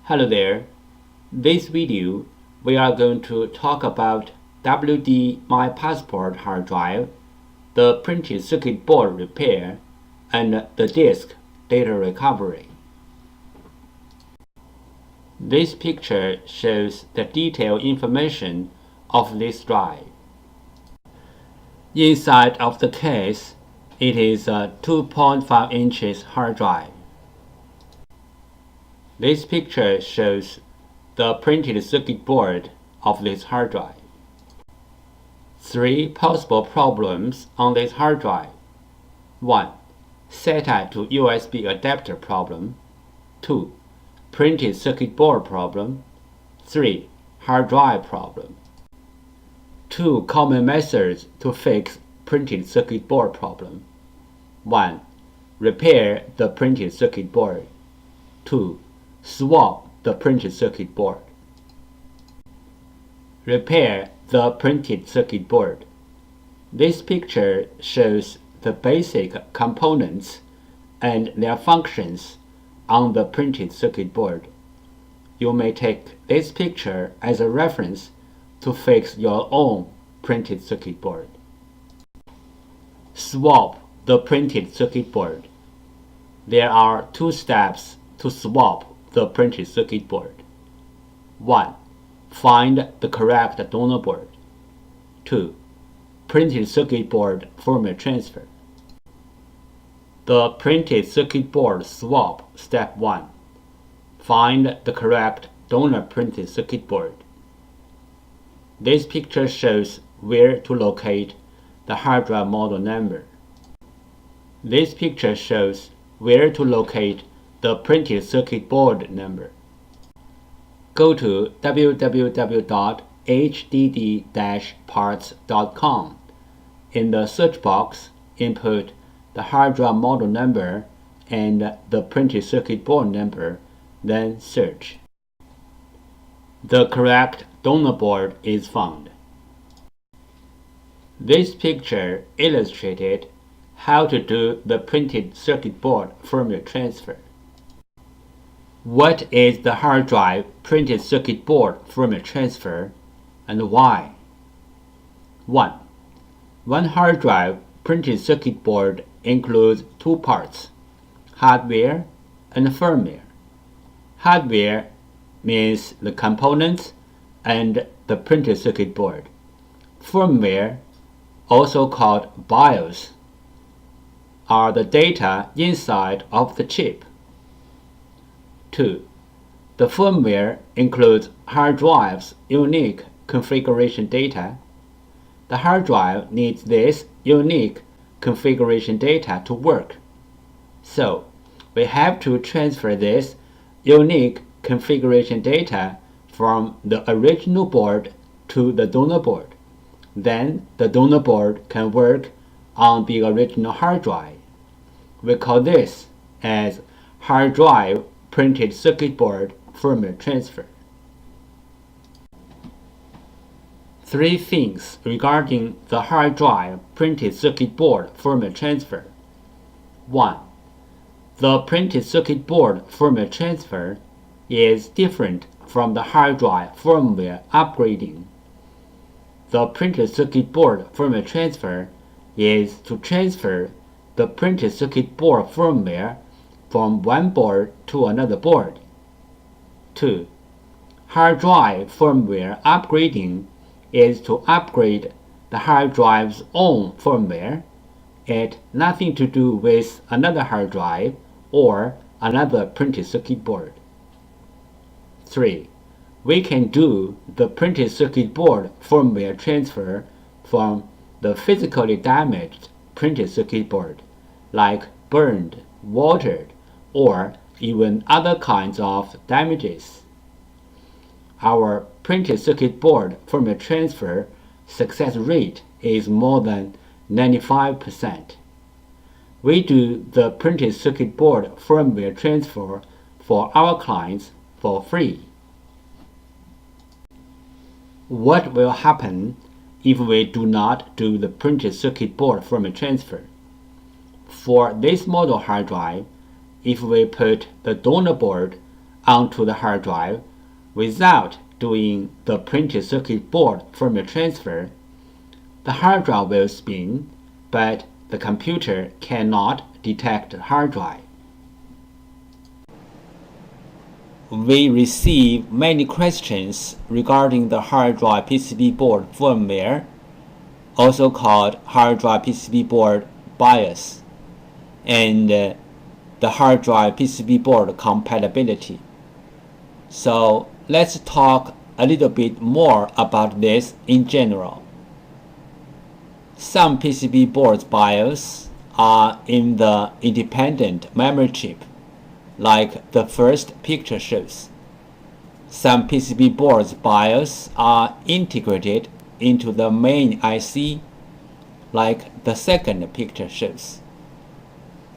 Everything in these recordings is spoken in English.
Hello there. This video we are going to talk about My Passport hard drive, the printed circuit board repair, and the disk data recovery. This picture shows the detailed information of this drive. Inside of the case, it is a 2.5 inches hard drive. This picture shows the printed circuit board of this hard drive. 3 possible problems on this hard drive. 1. SATA to USB adapter problem. 2. Printed circuit board problem. 3. Hard drive problem. 2 common methods to fix printed circuit board problem. 1. Repair the printed circuit board. 2. Swap the printed circuit board. Repair the printed circuit board. This picture shows the basic components and their functions on the printed circuit board. You may take this picture as a reference to fix your own printed circuit board. Swap the printed circuit board. There are 2 steps to swap the printed circuit board. 1. Find the correct donor board. 2. Printed circuit board firmware transfer. The printed circuit board swap step 1. Find the correct donor printed circuit board. This picture shows where to locate the hard drive model number. This picture shows where to locate the printed circuit board number. Go to www.hdd-parts.com. In the search box, input the hard drive model number and the printed circuit board number, then search. The correct donor board is found. This picture illustrated how to do the printed circuit board firmware transfer. What is the hard drive printed circuit board firmware transfer and why? 1. One hard drive printed circuit board includes 2 parts, hardware and firmware. Hardware means the components and the printed circuit board. Firmware, also called BIOS, are the data inside of the chip. 2. The firmware includes hard drive's unique configuration data. The hard drive needs this unique configuration data to work. So, we have to transfer this unique configuration data from the original board to the donor board. Then the donor board can work on the original hard drive. We call this as hard drive printed circuit board firmware transfer. 3 things regarding the hard drive printed circuit board firmware transfer. 1. The printed circuit board firmware transfer is different from the hard drive firmware upgrading. The printed circuit board firmware transfer is to transfer the printed circuit board firmware from one board to another board. 2. Hard drive firmware upgrading is to upgrade the hard drive's own firmware. It has nothing to do with another hard drive or another printed circuit board. 3. We can do the printed circuit board firmware transfer from the physically damaged printed circuit board, like burned, watered, or even other kinds of damages. Our printed circuit board firmware transfer success rate is more than 95%. We do the printed circuit board firmware transfer for our clients for free. What will happen if we do not do the printed circuit board firmware transfer? For this model hard drive, if we put the donor board onto the hard drive without doing the printed circuit board firmware transfer, the hard drive will spin, but the computer cannot detect the hard drive. We receive many questions regarding the hard drive PCB board firmware, also called hard drive PCB board BIOS, and the hard drive PCB board compatibility. So let's talk a little bit more about this in general. Some PCB boards BIOS are in the independent memory chip, like the first picture shows. Some PCB boards BIOS are integrated into the main IC, like the second picture shows.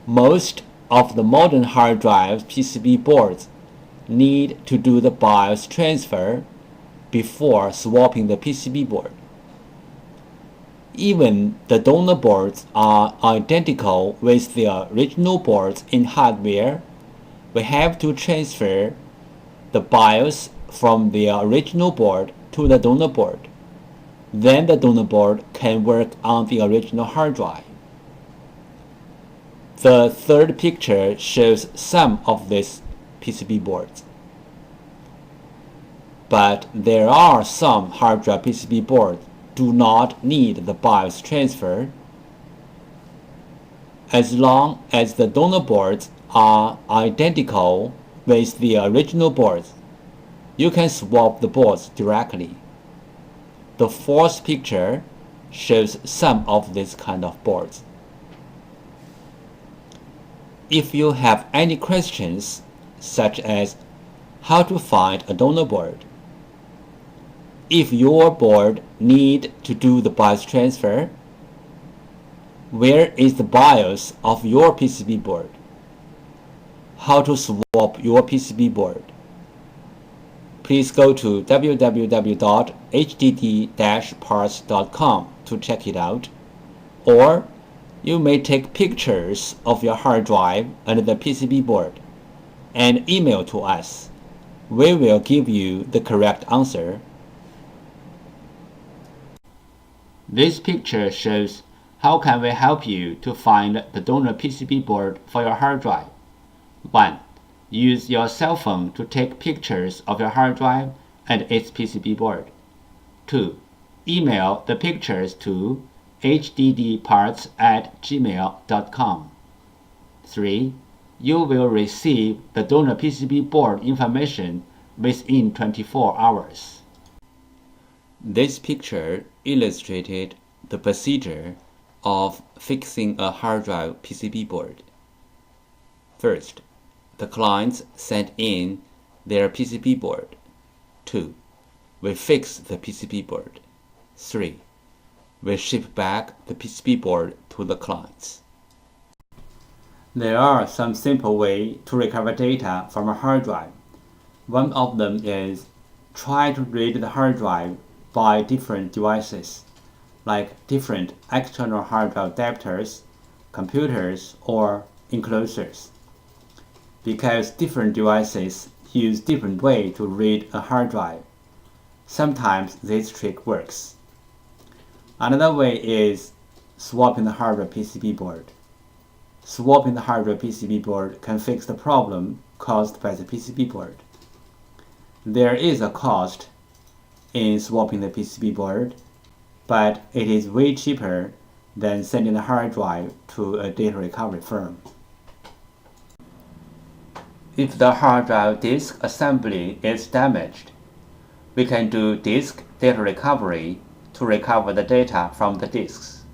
Most of the modern hard drive PCB boards need to do the BIOS transfer before swapping the PCB board. Even the donor boards are identical with the original boards in hardware. We have to transfer the BIOS from the original board to the donor board. Then the donor board can work on the original hard drive. The third picture shows some of these PCB boards. But there are some hard drive PCB boards do not need the BIOS transfer. As long as the donor boards are identical with the original boards, you can swap the boards directly. The fourth picture shows some of these kind of boards. If you have any questions, such as how to find a donor board, if your board need to do the BIOS transfer, where is the BIOS of your PCB board, how to swap your PCB board, please go to www.hdd-parts.com to check it out, or you may take pictures of your hard drive and the PCB board and email to us. We will give you the correct answer. This picture shows how can we help you to find the donor PCB board for your hard drive. 1. Use your cell phone to take pictures of your hard drive and its PCB board. 2. Email the pictures to hddparts@gmail.com. 3. You will receive the donor PCB board information within 24 hours. This picture illustrated the procedure of fixing a hard drive PCB board. First, the clients sent in their PCB board. 2. We fix the PCB board. 3. We ship back the PCB board to the clients. There are some simple ways to recover data from a hard drive. One of them is try to read the hard drive by different devices, like different external hard drive adapters, computers, or enclosures. Because different devices use different ways to read a hard drive, sometimes this trick works. Another way is swapping the hard drive PCB board. Swapping the hard drive PCB board can fix the problem caused by the PCB board. There is a cost in swapping the PCB board, but it is way cheaper than sending the hard drive to a data recovery firm. If the hard drive disk assembly is damaged, we can do disk data recovery to recover the data from the disks.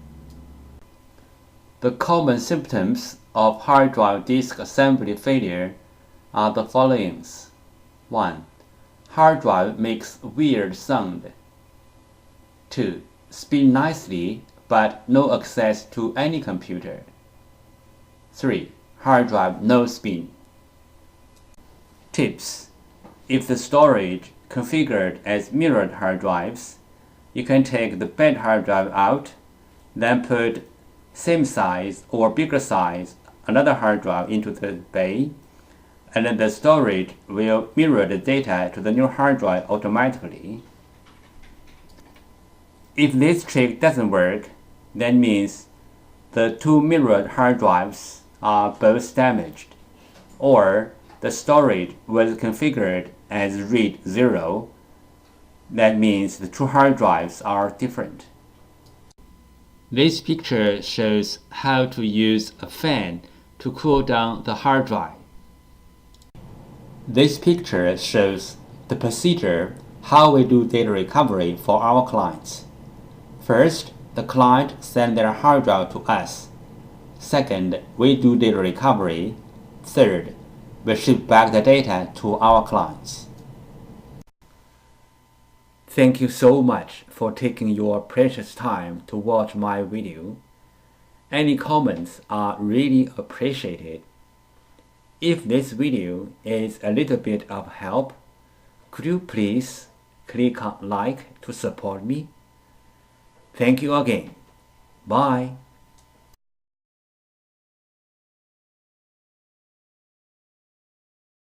The common symptoms of hard drive disk assembly failure are the following. 1. Hard drive makes weird sound. 2. Spin nicely but no access to any computer. 3. Hard drive no spin. Tips: if the storage configured as mirrored hard drives, you can take the bad hard drive out, then put same size or bigger size another hard drive into the bay, and the storage will mirror the data to the new hard drive automatically. If this trick doesn't work, that means the two mirrored hard drives are both damaged, or the storage was configured as read 0. That means the two hard drives are different. This picture shows how to use a fan to cool down the hard drive. This picture shows the procedure how we do data recovery for our clients. First, the client sends their hard drive to us. Second, we do data recovery. Third, we ship back the data to our clients. Thank you so much for taking your precious time to watch my video. Any comments are really appreciated. If this video is a little bit of help, could you please click on like to support me? Thank you again. Bye.